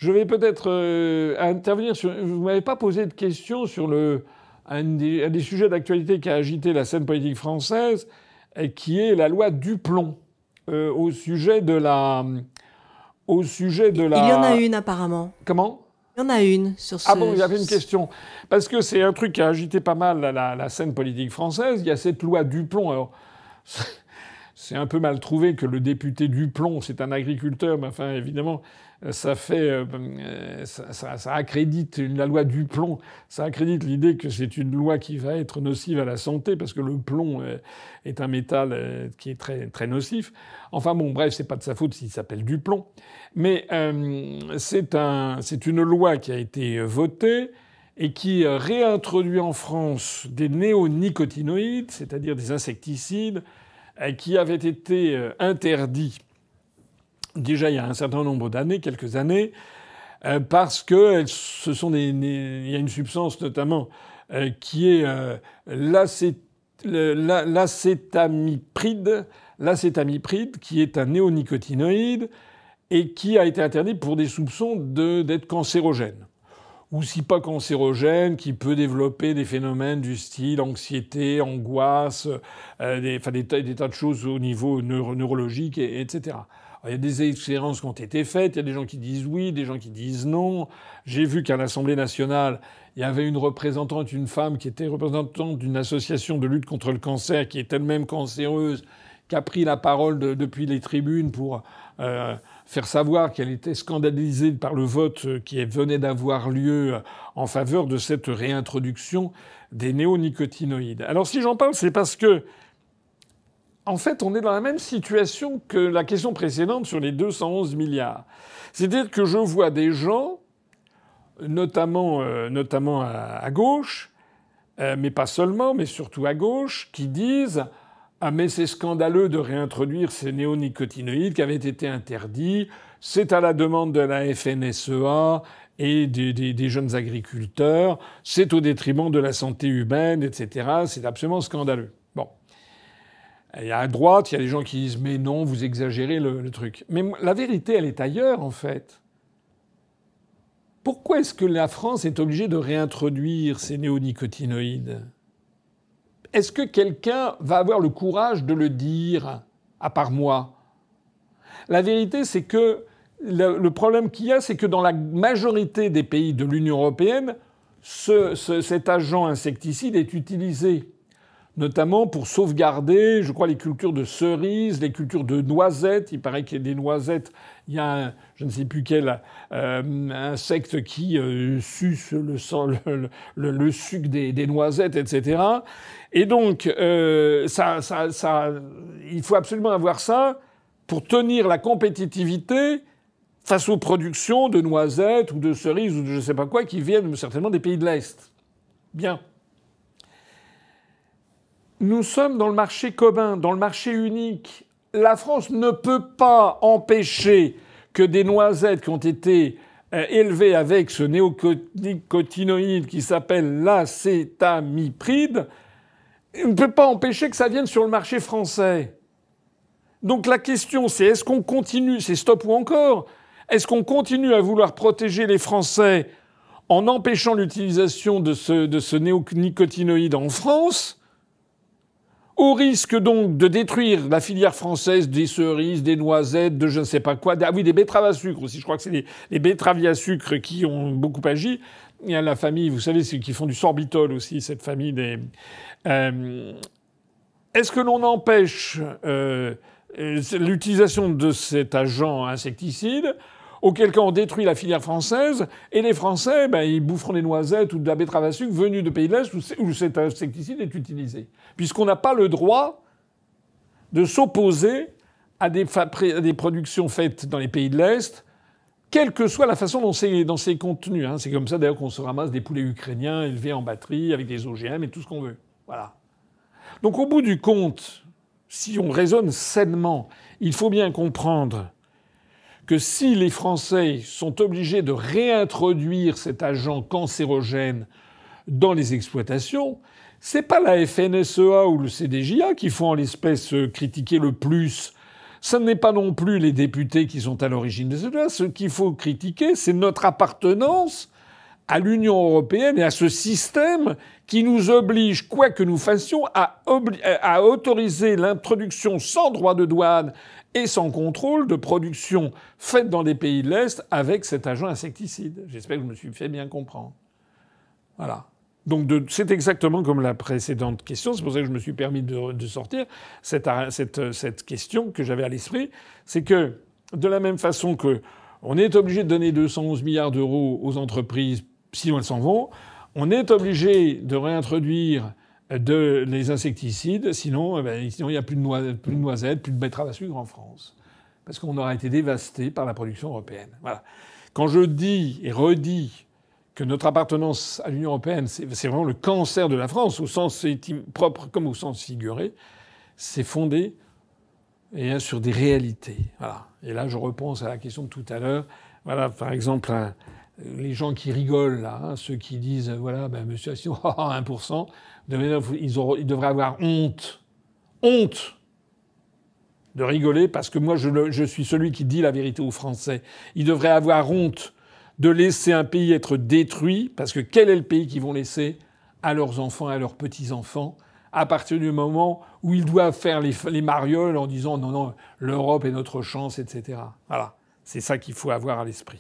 Je vais peut-être intervenir sur... Vous m'avez pas posé de questions sur un des sujets d'actualité qui a agité la scène politique française, qui est la loi Duplon, au sujet de la... Il y en a une apparemment. Comment ? Il y en a une sur ce... Ah bon, il y avait une question. Parce que c'est un truc qui a agité pas mal la scène politique française. Il y a cette loi Duplon. Alors, c'est un peu mal trouvé que le député Duplon, c'est un agriculteur, mais enfin, évidemment, ça fait... ça accrédite la loi Duplon. Ça accrédite l'idée que c'est une loi qui va être nocive à la santé, parce que le plomb est un métal qui est très, très nocif. Enfin bon, bref, c'est pas de sa faute s'il s'appelle Duplon. Mais c'est une loi qui a été votée et qui réintroduit en France des néonicotinoïdes, c'est-à-dire des insecticides, qui avaient été interdits déjà il y a un certain nombre d'années, quelques années, parce que ce sont il y a une substance notamment qui est l'acétamipride, qui est un néonicotinoïde et qui a été interdit pour des soupçons d'être cancérogène. Ou si pas cancérogène, qui peut développer des phénomènes du style anxiété, angoisse, des tas de choses au niveau neurologique, etc. Alors, il y a des expériences qui ont été faites, il y a des gens qui disent oui, des gens qui disent non. J'ai vu qu'à l'Assemblée nationale, il y avait une représentante, une femme qui était représentante d'une association de lutte contre le cancer, qui est elle-même cancéreuse, qui a pris la parole depuis les tribunes pour faire savoir qu'elle était scandalisée par le vote qui venait d'avoir lieu en faveur de cette réintroduction des néonicotinoïdes. Alors si j'en parle, c'est parce que, en fait, on est dans la même situation que la question précédente sur les 211 milliards. C'est-à-dire que je vois des gens, notamment à gauche, mais pas seulement, mais surtout à gauche, qui disent « Ah mais c'est scandaleux de réintroduire ces néonicotinoïdes qui avaient été interdits, c'est à la demande de la FNSEA et des jeunes agriculteurs, c'est au détriment de la santé humaine, etc. C'est absolument scandaleux. » Bon. Et à droite, il y a des gens qui disent « Mais non, vous exagérez le truc. » Mais la vérité, elle est ailleurs, en fait. Pourquoi est-ce que la France est obligée de réintroduire ces néonicotinoïdes ? Est-ce que quelqu'un va avoir le courage de le dire, à part moi ? La vérité, c'est que le problème qu'il y a, c'est que dans la majorité des pays de l'Union européenne, cet agent insecticide est utilisé, notamment pour sauvegarder, je crois, les cultures de cerises, les cultures de noisettes. Il paraît qu'il y a des noisettes. Il y a je ne sais plus quel insecte qui suce le sucre des noisettes, etc. Et donc, il faut absolument avoir ça pour tenir la compétitivité face aux productions de noisettes ou de cerises ou de je ne sais pas quoi qui viennent certainement des pays de l'Est. Bien. Nous sommes dans le marché commun, dans le marché unique. La France ne peut pas empêcher que des noisettes qui ont été élevées avec ce néonicotinoïde qui s'appelle l'acétamipride, ne peut pas empêcher que ça vienne sur le marché français. Donc la question, c'est est-ce qu'on continue, c'est stop ou encore, est-ce qu'on continue à vouloir protéger les Français en empêchant l'utilisation de ce néonicotinoïde en France, au risque donc de détruire la filière française des cerises, des noisettes, de je ne sais pas quoi. Ah oui, des betteraves à sucre aussi. Je crois que c'est les betteraviers à sucre qui ont beaucoup agi. Il y a la famille, vous savez, ceux qui font du sorbitol aussi, cette famille des... Est-ce que l'on empêche l'utilisation de cet agent insecticide, auquel cas on détruit la filière française, et les Français, ils boufferont des noisettes ou de la betterave à sucre venue de pays de l'Est où cet insecticide est utilisé. Puisqu'on n'a pas le droit de s'opposer à des productions faites dans les pays de l'Est, quelle que soit la façon dont c'est contenu. C'est comme ça d'ailleurs qu'on se ramasse des poulets ukrainiens élevés en batterie avec des OGM et tout ce qu'on veut. Voilà. Donc au bout du compte, si on raisonne sainement, il faut bien comprendre que si les Français sont obligés de réintroduire cet agent cancérogène dans les exploitations, c'est pas la FNSEA ou le CDJA qui font en l'espèce critiquer le plus Ce n'est pas non plus les députés qui sont à l'origine de cela. Ce qu'il faut critiquer, c'est notre appartenance à l'Union européenne et à ce système qui nous oblige, quoi que nous fassions, à autoriser l'introduction sans droit de douane et sans contrôle de production faite dans les pays de l'Est avec cet agent insecticide. J'espère que je me suis fait bien comprendre. Voilà. Donc c'est exactement comme la précédente question. C'est pour ça que je me suis permis de sortir cette question que j'avais à l'esprit. C'est que de la même façon que on est obligé de donner 211 milliards d'euros aux entreprises, sinon elles s'en vont, on est obligé de réintroduire les insecticides, sinon il n'y a plus de noisettes, plus de betteraves à sucre en France. Parce qu'on aura été dévasté par la production européenne. Voilà. Quand je dis et redis que notre appartenance à l'Union européenne, c'est vraiment le cancer de la France, au sens propre comme au sens figuré, c'est fondé sur des réalités. Voilà. Et là, je repense à la question de tout à l'heure. Voilà, par exemple, les gens qui rigolent, là, ceux qui disent, voilà, monsieur Asselineau, 1%, ils devraient avoir honte. Honte de rigoler, parce que moi, je suis celui qui dit la vérité aux Français. Ils devraient avoir honte de laisser un pays être détruit, parce que quel est le pays qu'ils vont laisser à leurs enfants, à leurs petits-enfants, à partir du moment où ils doivent faire les marioles en disant non, l'Europe est notre chance, etc. Voilà. C'est ça qu'il faut avoir à l'esprit.